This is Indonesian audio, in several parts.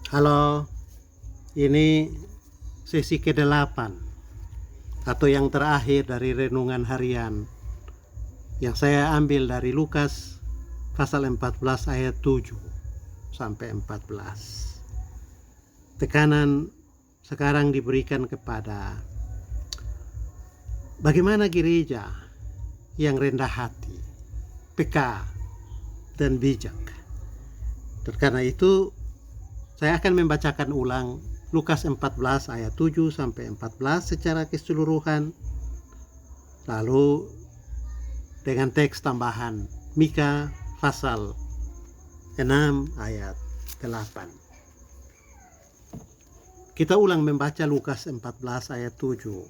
Halo, ini sesi ke-8 atau yang terakhir dari renungan harian yang saya ambil dari Lukas pasal 14 ayat 7 sampai 14. Tekanan sekarang diberikan kepada bagaimana gereja yang rendah hati, peka, dan bijak. Dan karena itu saya akan membacakan ulang Lukas 14 ayat 7 sampai 14 secara keseluruhan, lalu dengan teks tambahan Mika pasal 6 ayat 8. Kita ulang membaca Lukas 14 ayat 7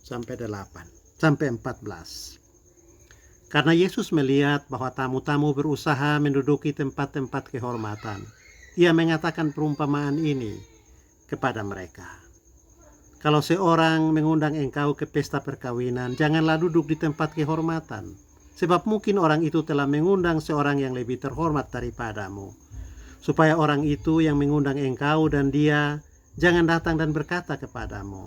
sampai 14. Karena Yesus melihat bahwa tamu-tamu berusaha menduduki tempat-tempat kehormatan, Ia mengatakan perumpamaan ini kepada mereka. Kalau seorang mengundang engkau ke pesta perkawinan, janganlah duduk di tempat kehormatan, sebab mungkin orang itu telah mengundang seorang yang lebih terhormat daripadamu. Supaya orang itu yang mengundang engkau dan dia jangan datang dan berkata kepadamu,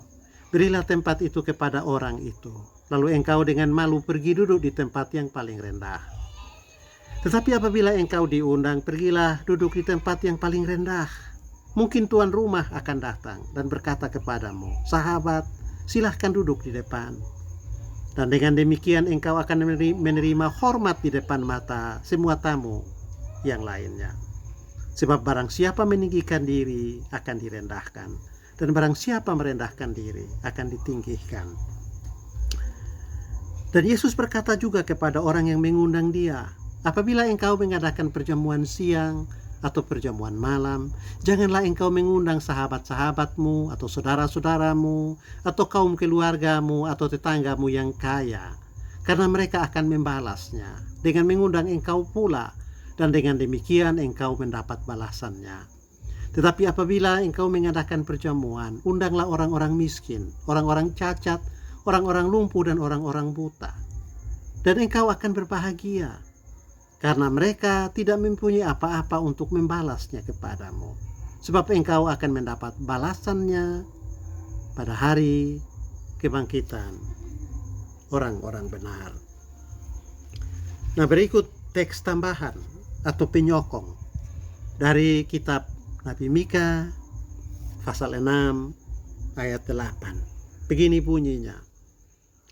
berilah tempat itu kepada orang itu, lalu engkau dengan malu pergi duduk di tempat yang paling rendah. Tetapi apabila engkau diundang, pergilah duduk di tempat yang paling rendah. Mungkin tuan rumah akan datang dan berkata kepadamu, sahabat, silahkan duduk di depan. Dan dengan demikian engkau akan menerima hormat di depan mata semua tamu yang lainnya. Sebab barang siapa meninggikan diri akan direndahkan, dan barang siapa merendahkan diri akan ditinggikan. Dan Yesus berkata juga kepada orang yang mengundang dia, apabila engkau mengadakan perjamuan siang atau perjamuan malam, janganlah engkau mengundang sahabat-sahabatmu atau saudara-saudaramu atau kaum keluargamu atau tetanggamu yang kaya, karena mereka akan membalasnya dengan mengundang engkau pula, dan dengan demikian engkau mendapat balasannya. Tetapi apabila engkau mengadakan perjamuan, undanglah orang-orang miskin, orang-orang cacat, orang-orang lumpuh dan orang-orang buta, dan engkau akan berbahagia, karena mereka tidak mempunyai apa-apa untuk membalasnya kepadamu, sebab engkau akan mendapat balasannya pada hari kebangkitan orang-orang benar. Nah, berikut teks tambahan atau penyokong dari kitab Nabi Mika pasal 6 ayat 8. Begini bunyinya,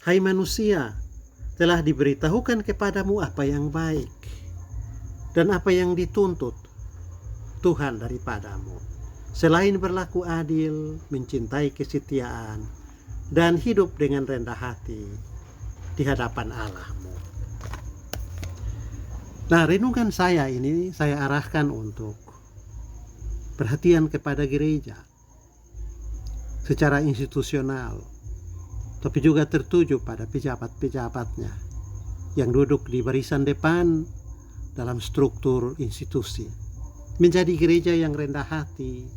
hai manusia, telah diberitahukan kepadamu apa yang baik dan apa yang dituntut Tuhan daripadamu, selain berlaku adil, mencintai kesetiaan, dan hidup dengan rendah hati di hadapan Allahmu. Nah, renungan saya ini saya arahkan untuk perhatian kepada gereja secara institusional, tapi juga tertuju pada pejabat-pejabatnya yang duduk di barisan depan dalam struktur institusi, menjadi gereja yang rendah hati,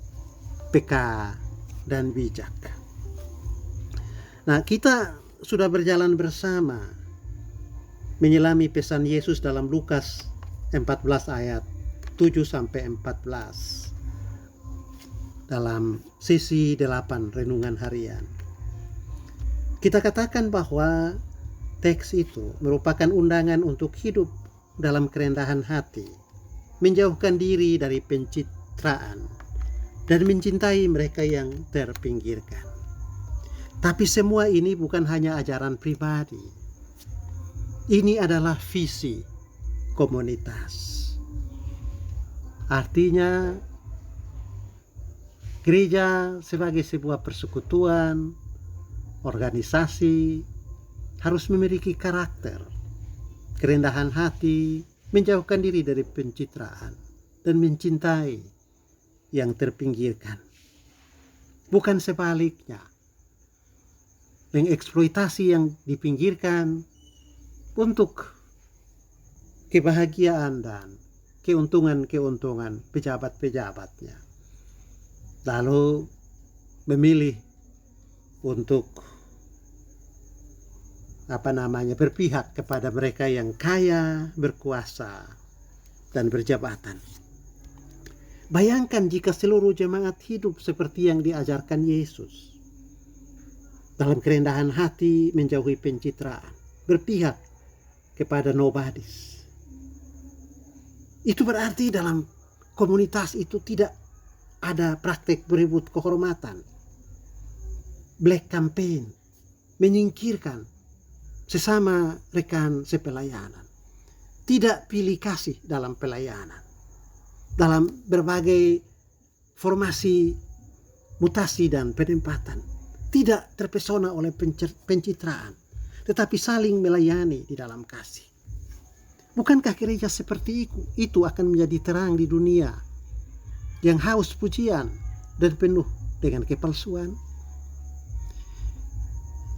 peka, dan bijak. Nah, kita sudah berjalan bersama menyelami pesan Yesus dalam Lukas 14 ayat 7 sampai 14 dalam sesi 8 renungan harian. Kita katakan bahwa teks itu merupakan undangan untuk hidup dalam kerendahan hati, menjauhkan diri dari pencitraan, dan mencintai mereka yang terpinggirkan. Tapi semua ini bukan hanya ajaran pribadi. Ini adalah visi komunitas. Artinya, gereja sebagai sebuah persekutuan, organisasi, harus memiliki karakter kerendahan hati, menjauhkan diri dari pencitraan, dan mencintai yang terpinggirkan. Bukan sebaliknya, mengeksploitasi yang dipinggirkan untuk kebahagiaan dan keuntungan-keuntungan pejabat-pejabatnya, lalu memilih untuk berpihak kepada mereka yang kaya, berkuasa, dan berjabatan. Bayangkan jika seluruh jemaat hidup seperti yang diajarkan Yesus. Dalam kerendahan hati, menjauhi pencitraan, berpihak kepada nobodies. Itu berarti dalam komunitas itu tidak ada praktek berebut kehormatan, black campaign, menyingkirkan sesama rekan sepelayanan. Tidak pilih kasih dalam pelayanan. Dalam berbagai formasi, mutasi dan penempatan. Tidak terpesona oleh pencitraan, tetapi saling melayani di dalam kasih. Bukankah gereja seperti itu akan menjadi terang di dunia yang haus pujian dan penuh dengan kepalsuan?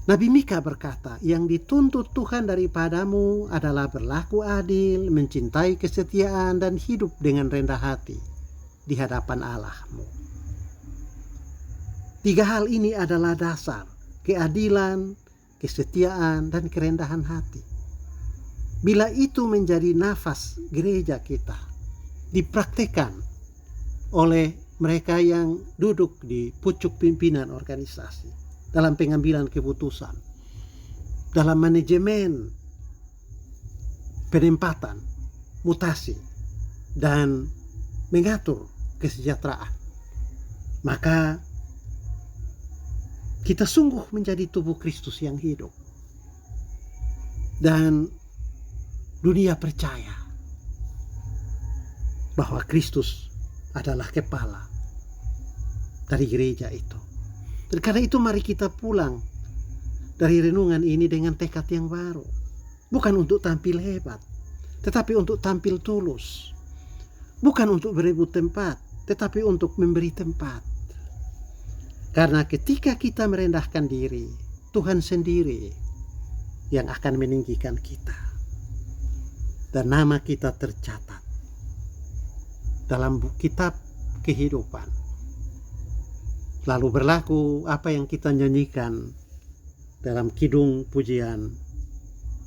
Nabi Mika berkata, yang dituntut Tuhan daripadamu adalah berlaku adil, mencintai kesetiaan, dan hidup dengan rendah hati di hadapan Allahmu. 3 hal ini adalah dasar keadilan, kesetiaan, dan kerendahan hati. Bila itu menjadi nafas gereja kita, dipraktekkan oleh mereka yang duduk di pucuk pimpinan organisasi, dalam pengambilan keputusan, dalam manajemen, penempatan, mutasi, dan mengatur kesejahteraan, maka kita sungguh menjadi tubuh Kristus yang hidup. Dan dunia percaya bahwa Kristus adalah kepala dari gereja itu. Dan karena itu mari kita pulang dari renungan ini dengan tekad yang baru. Bukan untuk tampil hebat, tetapi untuk tampil tulus. Bukan untuk berebut tempat, tetapi untuk memberi tempat. Karena ketika kita merendahkan diri, Tuhan sendiri yang akan meninggikan kita. Dan nama kita tercatat dalam kitab kehidupan. Lalu berlaku apa yang kita nyanyikan dalam kidung pujian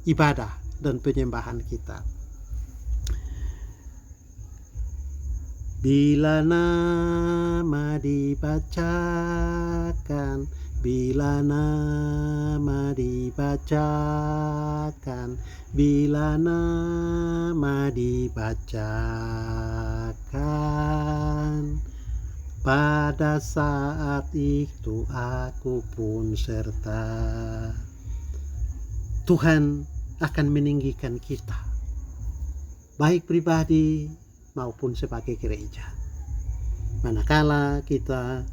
ibadah dan penyembahan kita. Bila nama dibacakan, bila nama dibacakan, bila nama dibacakan, pada saat itu aku pun serta. Tuhan akan meninggikan kita, baik pribadi maupun sebagai gereja. Manakala kita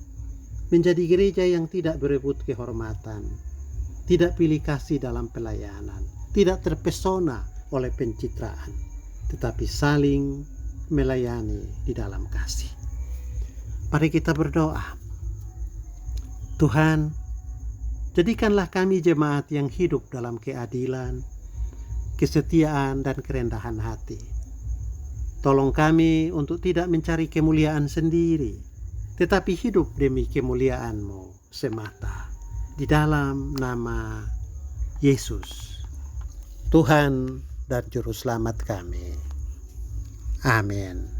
menjadi gereja yang tidak berebut kehormatan, tidak pilih kasih dalam pelayanan, tidak terpesona oleh pencitraan, tetapi saling melayani di dalam kasih. Mari kita berdoa. Tuhan, jadikanlah kami jemaat yang hidup dalam keadilan, kesetiaan, dan kerendahan hati. Tolong kami untuk tidak mencari kemuliaan sendiri, tetapi hidup demi kemuliaan-Mu semata. Di dalam nama Yesus, Tuhan dan Juru Selamat kami. Amin.